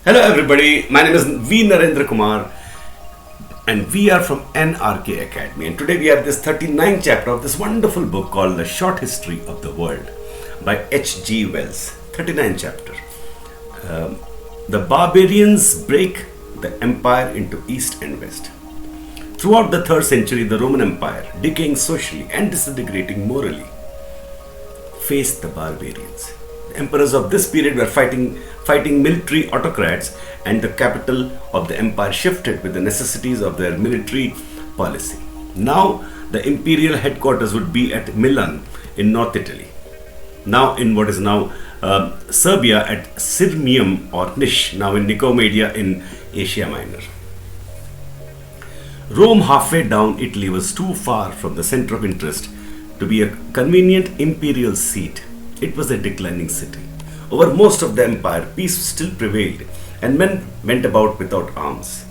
Hello everybody, my name is V. Narendra Kumar and we are from NRK Academy, and today we have this 39th chapter of this wonderful book called The Short History of the World by H.G. Wells. 39th chapter. The barbarians break the empire into east and west. Throughout the 3rd century, the Roman Empire, decaying socially and disintegrating morally, faced the barbarians. The emperors of this period were fighting military autocrats, and the capital of the empire shifted with the necessities of their military policy. Now, the imperial headquarters would be at Milan in North Italy. Now, in what is now Serbia at Sirmium or Nish, now in Nicomedia in Asia Minor. Rome, halfway down Italy, was too far from the center of interest to be a convenient imperial seat. It was a declining city. Over most of the empire, peace still prevailed, and men went about without arms.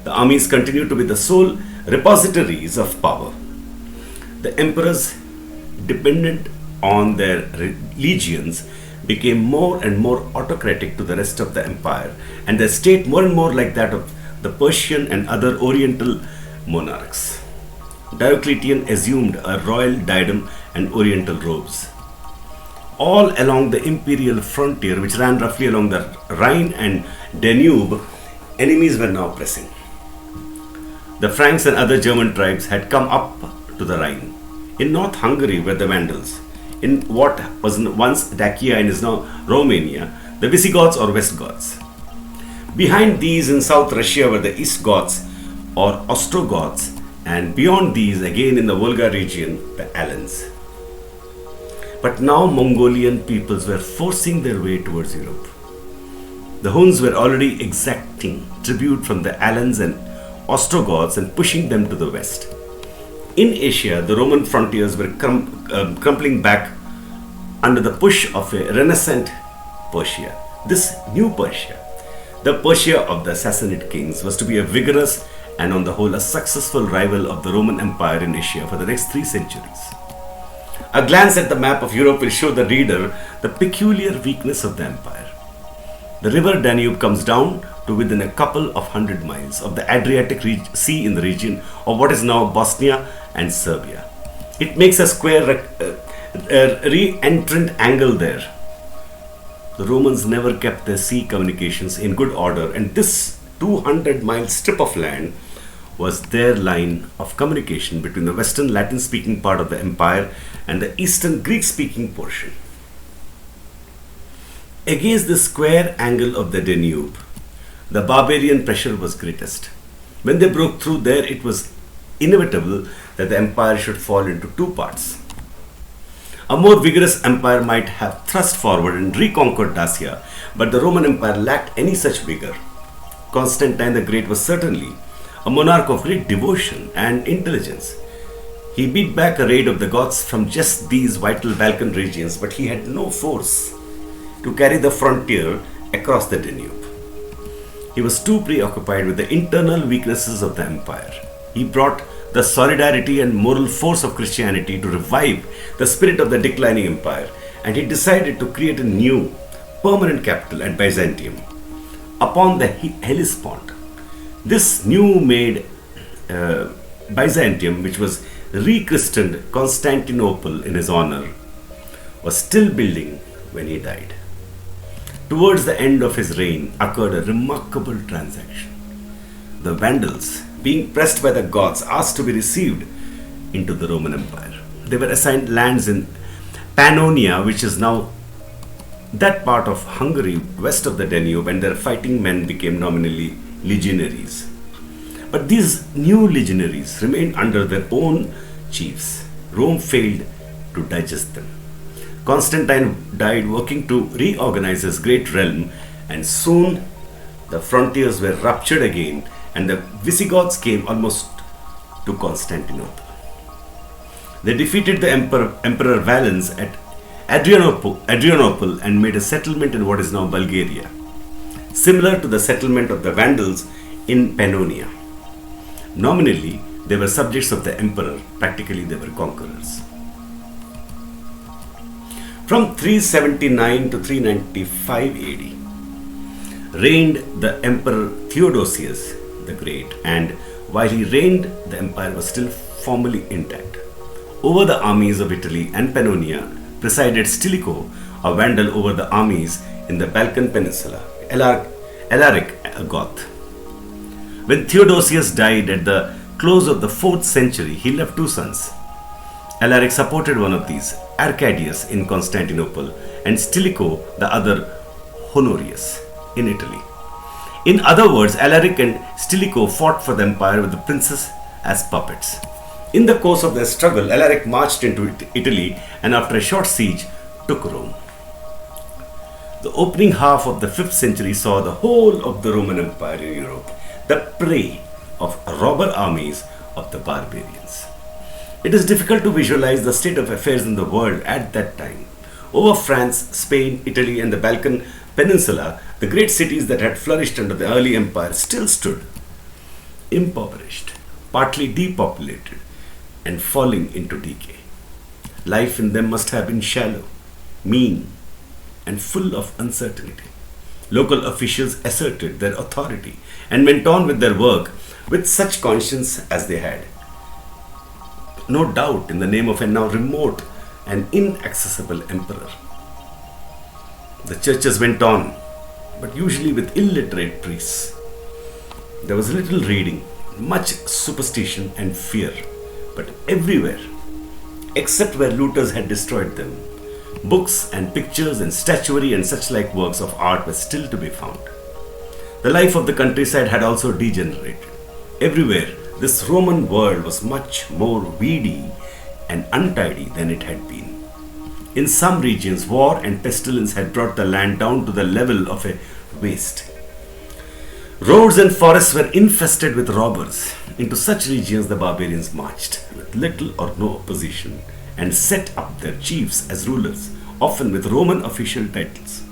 The armies continued to be the sole repositories of power. The emperors, dependent on their legions, became more and more autocratic to the rest of the empire, and their state more and more like that of the Persian and other oriental monarchs. Diocletian assumed a royal diadem and oriental robes. All along the imperial frontier, which ran roughly along the Rhine and Danube, enemies were now pressing. The Franks and other German tribes had come up to the Rhine. In North Hungary were the Vandals. In what was once Dacia and is now Romania, the Visigoths or West Goths. Behind these in South Russia were the East Goths or Ostrogoths, and beyond these, again in the Volga region, the Alans. But now Mongolian peoples were forcing their way towards Europe. The Huns were already exacting tribute from the Alans and Ostrogoths and pushing them to the west. In Asia, the Roman frontiers were crumbling back under the push of a renaissant Persia. This new Persia, the Persia of the Sassanid kings, was to be a vigorous and on the whole a successful rival of the Roman Empire in Asia for the next 3 centuries. A glance at the map of Europe will show the reader the peculiar weakness of the empire. The river Danube comes down to within a couple of 100 miles of the Adriatic Sea in the region of what is now Bosnia and Serbia. It makes a square re-entrant angle there. The Romans never kept their sea communications in good order, and this 200-mile strip of land was their line of communication between the western Latin-speaking part of the empire and the eastern Greek-speaking portion. Against the square angle of the Danube, the barbarian pressure was greatest. When they broke through there, it was inevitable that the empire should fall into 2 parts. A more vigorous empire might have thrust forward and reconquered Dacia, but the Roman Empire lacked any such vigor. Constantine the Great was certainly a monarch of great devotion and intelligence. He beat back a raid of the Goths from just these vital Balkan regions, but he had no force to carry the frontier across the Danube. He was too preoccupied with the internal weaknesses of the empire. He brought the solidarity and moral force of Christianity to revive the spirit of the declining empire, and he decided to create a new, permanent capital at Byzantium, upon the Hellespont. This new made Byzantium, which was rechristened Constantinople in his honor, was still building when he died. Towards the end of his reign occurred a remarkable transaction. The Vandals, being pressed by the Goths, asked to be received into the Roman Empire. They were assigned lands in Pannonia, which is now that part of Hungary west of the Danube, and their fighting men became nominally legionaries. But these new legionaries remained under their own chiefs. Rome failed to digest them. Constantine died working to reorganize his great realm, and soon the frontiers were ruptured again, and the Visigoths came almost to Constantinople. They defeated the Emperor Valens at Adrianople and made a settlement in what is now Bulgaria, similar to the settlement of the Vandals in Pannonia. Nominally, they were subjects of the emperor, practically they were conquerors. From 379 to 395 AD, reigned the Emperor Theodosius the Great, and while he reigned, the empire was still formally intact. Over the armies of Italy and Pannonia presided Stilicho, a Vandal over the armies in the Balkan Peninsula, Alaric, a Goth. When Theodosius died at the close of the 4th century, he left two sons. Alaric supported one of these, Arcadius in Constantinople, and Stilicho, the other, Honorius, in Italy. In other words, Alaric and Stilicho fought for the empire with the princes as puppets. In the course of their struggle, Alaric marched into Italy and after a short siege, took Rome. The opening half of the 5th century saw the whole of the Roman Empire in Europe the prey of robber armies of the barbarians. It is difficult to visualize the state of affairs in the world at that time. Over France, Spain, Italy, and the Balkan Peninsula, the great cities that had flourished under the early empire still stood, impoverished, partly depopulated, and falling into decay. Life in them must have been shallow, mean, and full of uncertainty. Local officials asserted their authority and went on with their work with such conscience as they had. No doubt in the name of a now remote and inaccessible emperor. The churches went on, but usually with illiterate priests. There was little reading, much superstition and fear, but everywhere, except where looters had destroyed them, books and pictures and statuary and such like works of art were still to be found. The life of the countryside had also degenerated. Everywhere, this Roman world was much more weedy and untidy than it had been. In some regions, war and pestilence had brought the land down to the level of a waste. Roads and forests were infested with robbers. Into such regions the barbarians marched with little or no opposition and set up their chiefs as rulers, often with Roman official titles.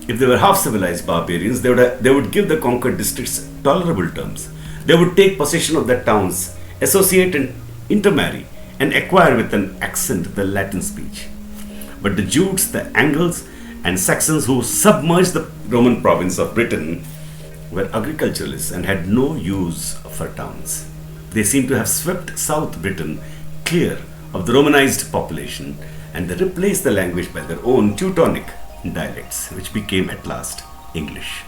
If they were half-civilized barbarians, they would give the conquered districts tolerable terms. They would take possession of their towns, associate and intermarry, and acquire with an accent the Latin speech. But the Jutes, the Angles, and Saxons who submerged the Roman province of Britain were agriculturalists and had no use for towns. They seem to have swept South Britain clear of the Romanized population, and they replaced the language by their own Teutonic dialects, which became at last English.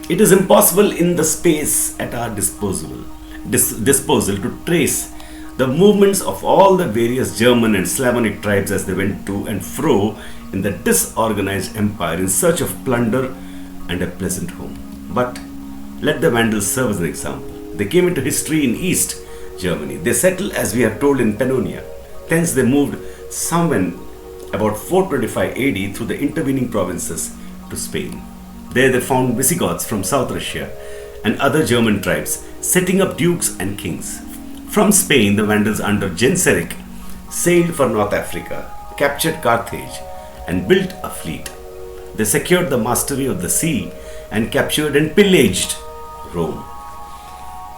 It is impossible in the space at our disposal to trace the movements of all the various German and Slavonic tribes as they went to and fro in the disorganized empire in search of plunder and a pleasant home. But let the Vandals serve as an example. They came into history in East Germany. They settled, as we are told, in Pannonia. Thence they moved somewhere about 425 AD through the intervening provinces to Spain. There they found Visigoths from South Russia and other German tribes setting up dukes and kings. From Spain, the Vandals under Genseric sailed for North Africa, captured Carthage, and built a fleet. They secured the mastery of the sea and captured and pillaged Rome,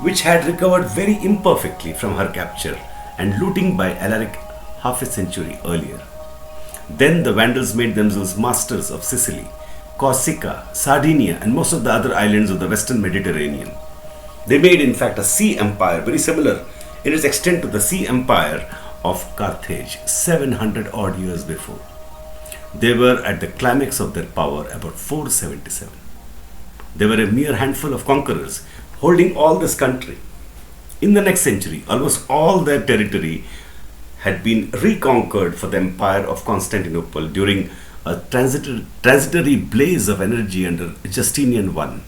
which had recovered very imperfectly from her capture and looting by Alaric half a century earlier. Then the Vandals made themselves masters of Sicily, Corsica, Sardinia, and most of the other islands of the western Mediterranean. They made, in fact, a sea empire very similar in its extent to the sea empire of Carthage 700 odd years before. They were at the climax of their power about 477. They were a mere handful of conquerors holding all this country. In the next century, almost all their territory had been reconquered for the empire of Constantinople during a transitory blaze of energy under Justinian I.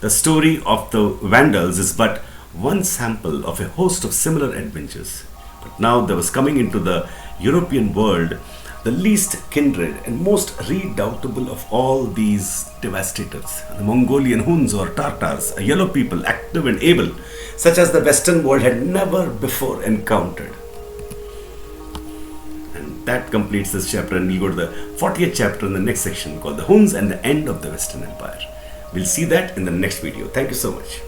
The story of the Vandals is but one sample of a host of similar adventures. But now there was coming into the European world the least kindred and most redoubtable of all these devastators, the Mongolian Huns or Tartars, a yellow people active and able, such as the Western world had never before encountered. And that completes this chapter, and we'll go to the 40th chapter in the next section called The Huns and the End of the Western Empire. We'll see that in the next video. Thank you so much.